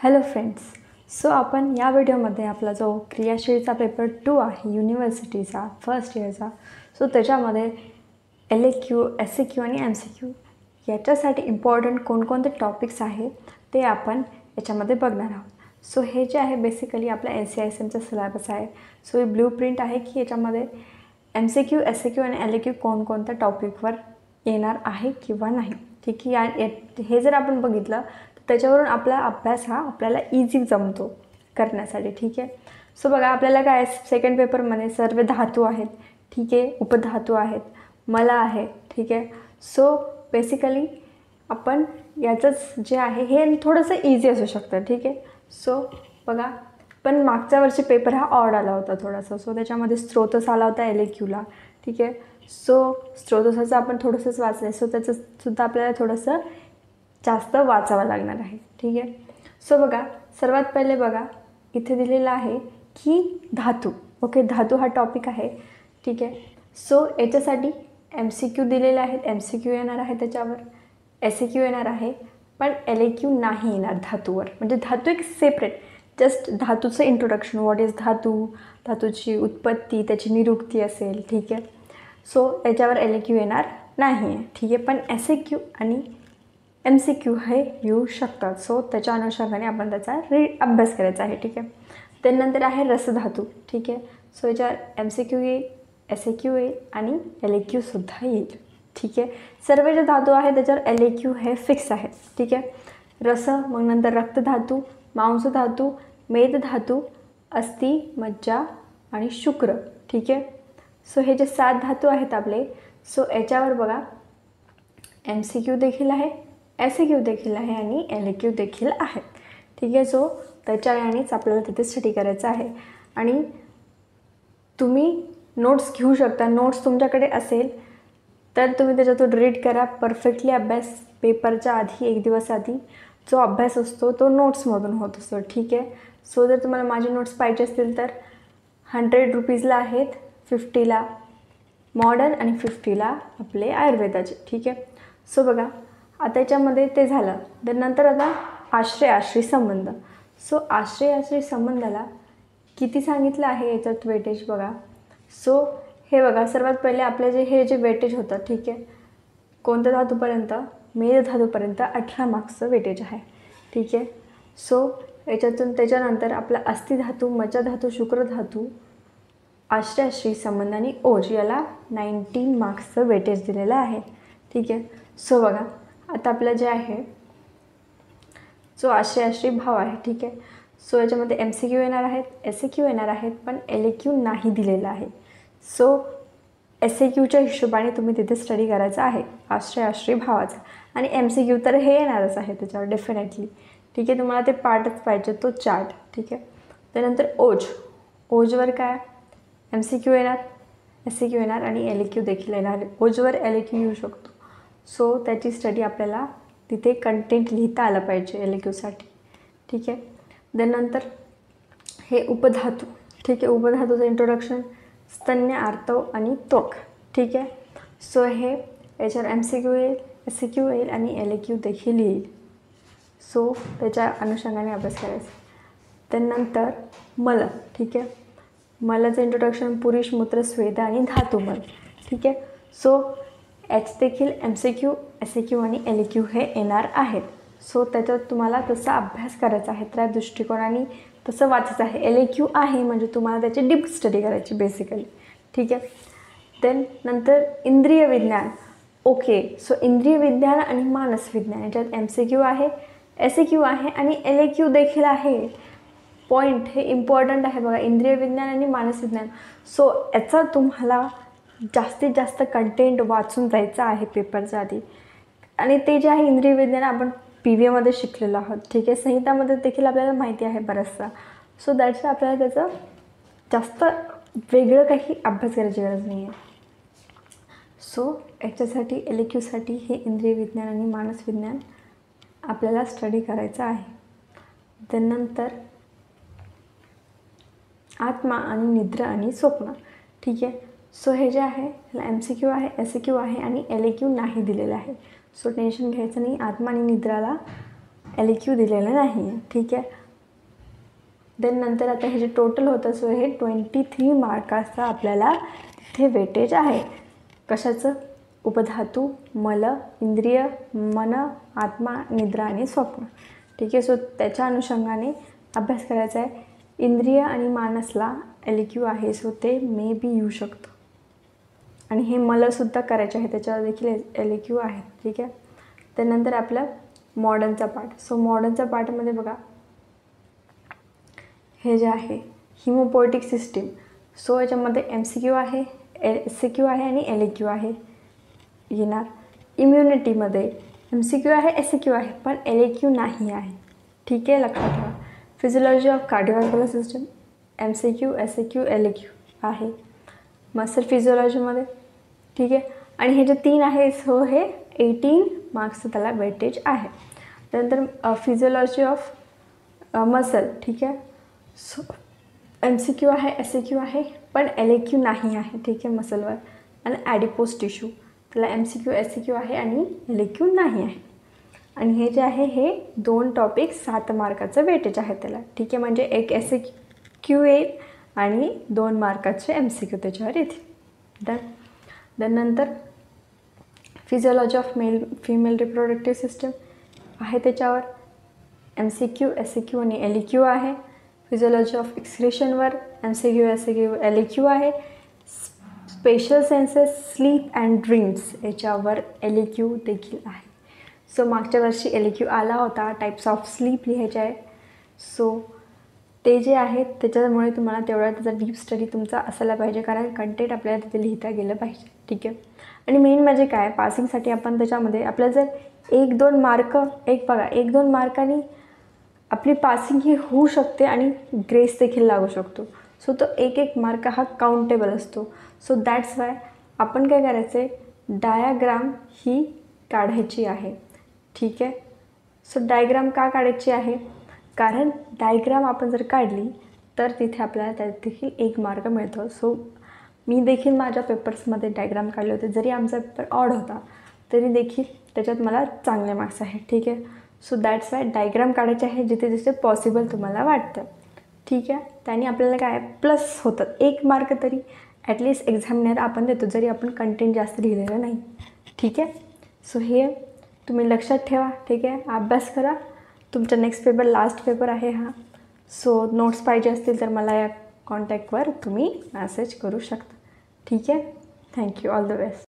Hello friends. So आपण या व्हिडिओमध्ये आपला जो क्रियाशीलचा पेपर 2 आहे युनिव्हर्सिटीचा फर्स्ट इयरचा, सो त्याच्यामध्ये LAQ, SAQ आणि MCQ याच्यासाठी इम्पॉर्टंट कोणकोणते टॉपिक्स आहे ते आपण याच्यामध्ये बघणार आहोत. सो हे जे आहे बेसिकली आपल्या NCISMचा सिलेबस आहे. सो ही ब्ल्यू प्रिंट आहे की याच्यामध्ये MCQ, SAQ आणि LAQ कोणकोणत्या टॉपिकवर येणार आहे किंवा नाही. ठीक आहे. हे जर आपण बघितलं त्याच्यावरून आपला अभ्यास हा आपल्याला इझी जमतो करण्यासाठी. ठीक आहे. सो बघा, आपल्याला काय सेकंड पेपरमध्ये सर्व धातू आहेत. ठीक आहे. उपधातू आहेत, मला आहे. ठीक आहे. सो बेसिकली आपण याचंच जे आहे हे थोडंसं इझी असू शकतं. ठीक आहे. सो बघा, पण मागच्या वर्षी पेपर हा ऑड आला होता थोडासा. सो त्याच्यामध्ये स्त्रोतस आला होता LAQला. ठीक आहे. सो स्त्रोतसाचं आपण थोडंसंच वाचलं आहे. सो त्याचंसुद्धा आपल्याला थोडंसं जास्त वाचावं लागणार आहे. ठीक आहे. सो बघा, सर्वात पहिले बघा इथे दिलेलं आहे की धातू. ओके, धातू हा टॉपिक आहे. ठीक आहे. सो याच्यासाठी MCQ दिलेले आहेत, MCQ येणार आहे, त्याच्यावर SAQ येणार आहे, पण LAQ नाही येणार धातूवर. म्हणजे धातू एक सेपरेट, जस्ट धातूचं इंट्रोडक्शन, व्हॉट इज धातू, धातूची उत्पत्ती, त्याची निरुक्ती असेल. ठीक आहे. सो याच्यावर LAQ येणार नाही आहे. ठीक आहे. पण SAQ आणि MCQ हे येऊ शकतात. सो त्याच्या अनुषंगाने आपण त्याचा अभ्यास करायचा आहे. ठीक आहे. त्यानंतर आहे रसधातू. ठीक आहे. सो याच्यावर MCQ येईल, SAQ येईल आणि LAQसुद्धा येईल. ठीक आहे. सर्व जे धातू आहे त्याच्यावर LAQ हे फिक्स आहे. ठीक आहे. रस, मग नंतर रक्तधातू, मांसधातू, मेदधातू, अस्थि, मज्जा आणि शुक्र. ठीक आहे. सो हे जे 7 धातू आहेत आपले, सो याच्यावर बघा MCQ देखील आहे, SAQ देखील आहे आणि LAQ देखील आहे. ठीक आहे. सो त्याच्या यानेच आपल्याला तिथे स्टडी करायचं आहे. आणि तुम्ही नोट्स घेऊ शकता. नोट्स तुमच्याकडे असेल तर तुम्ही त्याच्यातून रीड करा. परफेक्टली अभ्यास पेपरच्या आधी, एक दिवस आधी जो अभ्यास असतो तो नोट्समधून होत असतो. ठीक आहे. सो जर तुम्हाला माझे नोट्स पाहिजे असतील तर 100 रुपीजला आहेत, 50ला मॉडर्न आणि 50ला आपले आयुर्वेदाचे. ठीक आहे. सो बघा, आता याच्यामध्ये ते झालं. तर नंतर आता आश्रय संबंध. सो आश्रय संबंधाला किती सांगितलं आहे याच्यात वेटेज बघा. सो हे बघा, सर्वात पहिले आपले हे जे वेटेज होतं, ठीक आहे, कोणत्या धातूपर्यंत, मेद धातूपर्यंत 18 मार्क्सचं वेटेज आहे. ठीक आहे. सो याच्यातून त्याच्यानंतर आपला अस्थि धातू, मज्जा धातू, शुक्र धातू, आश्रय संबंध आणि ओज याला 19 मार्क्सचं वेटेज दिलेलं आहे. ठीक आहे. सो बघा, आता आपलं जे आहे जो आश्रय भाव आहे. ठीक आहे. सो याच्यामध्ये MCQ येणार आहेत, SAQ येणार आहेत, पण LAQ नाही दिलेलं आहे. सो SAQच्या हिशोबाने तुम्ही तिथे स्टडी करायचा आहे आश्रय भावाचा. आणि MCQ तर हे येणारच आहे त्याच्यावर डेफिनेटली. ठीक आहे. तुम्हाला ते पार्टच पाहिजे, तो चार्ट. ठीक आहे. त्यानंतर ओजवर काय MCQ येणार, SAQ येणार आणि LAQ देखील येणार. ओजवर LAQ येऊ शकतो. सो त्याची स्टडी आपल्याला तिथे कंटेंट लिहिता आलं पाहिजे LAQसाठी. ठीक आहे. त्यानंतर हे उपधातू. ठीक आहे. उपधातूचं इंट्रोडक्शन, स्तन्य, आर्तव आणि त्वक. ठीक आहे. सो हे याच्यावर MCQ येईल, SAQ येईल आणि LAQ देखील येईल. सो त्याच्या अनुषंगाने अभ्यास करायचा. त्यानंतर मल. ठीक आहे. मलाचं इंट्रोडक्शन, पुरुष, मूत्र, स्वेद आणि धातुमल. ठीक आहे. सो याच देखील MCQ, SAQ आणि LAQ हे येणार आहेत. सो त्याच्यात तुम्हाला तसा अभ्यास करायचा आहे, त्या दृष्टिकोनाने तसं वाचायचं आहे. LAQ आहे म्हणजे तुम्हाला त्याची डीप स्टडी करायची बेसिकली. ठीक आहे. देन नंतर इंद्रिय विज्ञान. ओके. सो इंद्रिय विज्ञान आणि मानस विज्ञान याच्यात MCQ आहे, SAQ आहे आणि LAQ देखील आहे. पॉईंट हे इम्पॉर्टंट आहे बघा, इंद्रिय विज्ञान आणि मानस विज्ञान. सो याचा तुम्हाला जास्तीत जास्त कंटेंट वाचून जायचं आहे पेपरच्या आधी. आणि ते जे आहे इंद्रिय विज्ञान आपण PVमध्ये शिकलेलो आहोत. ठीक आहे. संहितामध्ये देखील आपल्याला माहिती आहे बरंचसा. सो दॅट्स आपल्याला त्याचं जास्त वेगळं काही अभ्यास करायची गरज नाही आहे. सो याच्यासाठी LAQसाठी हे इंद्रिय विज्ञान आणि मानस विज्ञान आपल्याला स्टडी करायचं आहे. त्यानंतर आत्मा आणि निद्रा आणि स्वप्न. ठीक आहे. सो हे जे आहे त्याला MCQ आहे, SAQ आहे आणि LAQ नाही दिलेलं आहे. सो टेन्शन घ्यायचं नाही. आत्मा आणि निद्राला LQ दिलेलं नाही आहे. ठीक आहे. देन नंतर आता हे जे टोटल होतं सो हे 23 मार्काचं आपल्याला तिथे वेटेज आहे. कशाचं? उपधातू, मल, इंद्रिय, मन, आत्मा, निद्रा आणि स्वप्न. ठीक आहे. सो त्याच्या अनुषंगाने अभ्यास करायचा आहे. इंद्रिय आणि मानसला LQ आहे सो ते मे बी येऊ शकतं. आणि हे मलसुद्धा करायचे आहे, त्याच्यावर देखील LQ आहे. ठीक आहे. त्यानंतर आपलं मॉडर्नचा पार्ट. सो मॉडर्नचा पार्टमध्ये बघा हे जे आहे हिमोपोएटिक सिस्टीम. सो याच्यामध्ये MCQ आहे, SCQ आहे आणि LQ आहे येणार. इम्युनिटीमध्ये MCQ आहे, SCQ आहे पण LQ नाही आहे. ठीक आहे, लक्षात ठेवा. Physiology of cardiovascular system MCQ, SCQ, LQ आहे. मसल फिजिओलॉजीमध्ये. ठीक आहे. आणि हे जे 3 आहे सो हे 18 मार्क्सचं त्याला वेटेज आहे. त्यानंतर फिजिओलॉजी ऑफ मसल. ठीक आहे. सो MCQ आहे, SCQ आहे पण LQ नाही आहे. ठीक आहे, मसलवर. आणि ॲडिपोस टिश्यू त्याला MCQ, SCQ आहे आणि LQ नाही आहे. आणि हे जे आहे हे 2 टॉपिक 7 मार्काचं वेटेज आहे त्याला. ठीक आहे, म्हणजे एक SCQ येईल आणि 2 मार्काचे MCQ त्याच्यावर येतील. देन नंतर physiology of female reproductive system आहे त्याच्यावर MCQ, SCQ आणि LQ आहे. फिजिओलॉजी ऑफ एक्सक्रेशनवर MCQ, SCQ, LQ आहे. Special senses, sleep and dreams याच्यावर LQ देखील आहे. सो मागच्या वर्षी LQ आला होता, टाईप्स ऑफ स्लीप लिहायचे आहे. सो ते जे आहेत त्याच्यामुळे तुम्हाला तेवढा त्याचा डीप स्टडी तुमचा असायला पाहिजे, कारण कंटेंट आपल्याला तिथे लिहिता गेलं पाहिजे. ठीक आहे. आणि मेन म्हणजे काय, पासिंगसाठी आपण त्याच्यामध्ये आपल्याला जर 1-2 मार्क, बघा 1-2 मार्कांनी आपली पासिंग ही होऊ शकते आणि ग्रेस देखील लागू शकतो. सो तो 1-1 मार्क हा काउंटेबल असतो. सो दॅट्स वाय आपण काय करायचं आहे, डायाग्राम ही काढायची आहे. ठीक आहे. सो डायग्राम का काढायची आहे, कारण डायग्राम आपण जर काढली तर तिथे आपल्याला त्यात देखील 1 मार्क मिळतो. सो मी देखील माझ्या पेपर्समध्ये डायग्राम काढले होते, जरी आमचा पेपर ऑड होता तरी देखील त्याच्यात मला चांगले मार्क्स आहेत. ठीक आहे. सो दॅट्स वाय डायग्राम काढायचे आहे जिथे जिथे पॉसिबल तुम्हाला वाटतं. ठीक आहे. त्याने आपल्याला काय प्लस होतं, 1 मार्क तरी ॲटलिस्ट एक्झामिनर आपण देतो जरी आपण कंटेंट जास्त लिहिलेलं नाही. ठीक आहे. सो हे तुम्ही लक्षात ठेवा. ठीक आहे. अभ्यास करा. तुमचा नेक्स्ट पेपर लास्ट पेपर आहे हा. सो नोट्स पाहिजे असतील तर मला या कॉन्टॅक्टवर तुम्ही मॅसेज करू शकता. ठीक आहे. थँक्यू. All the best.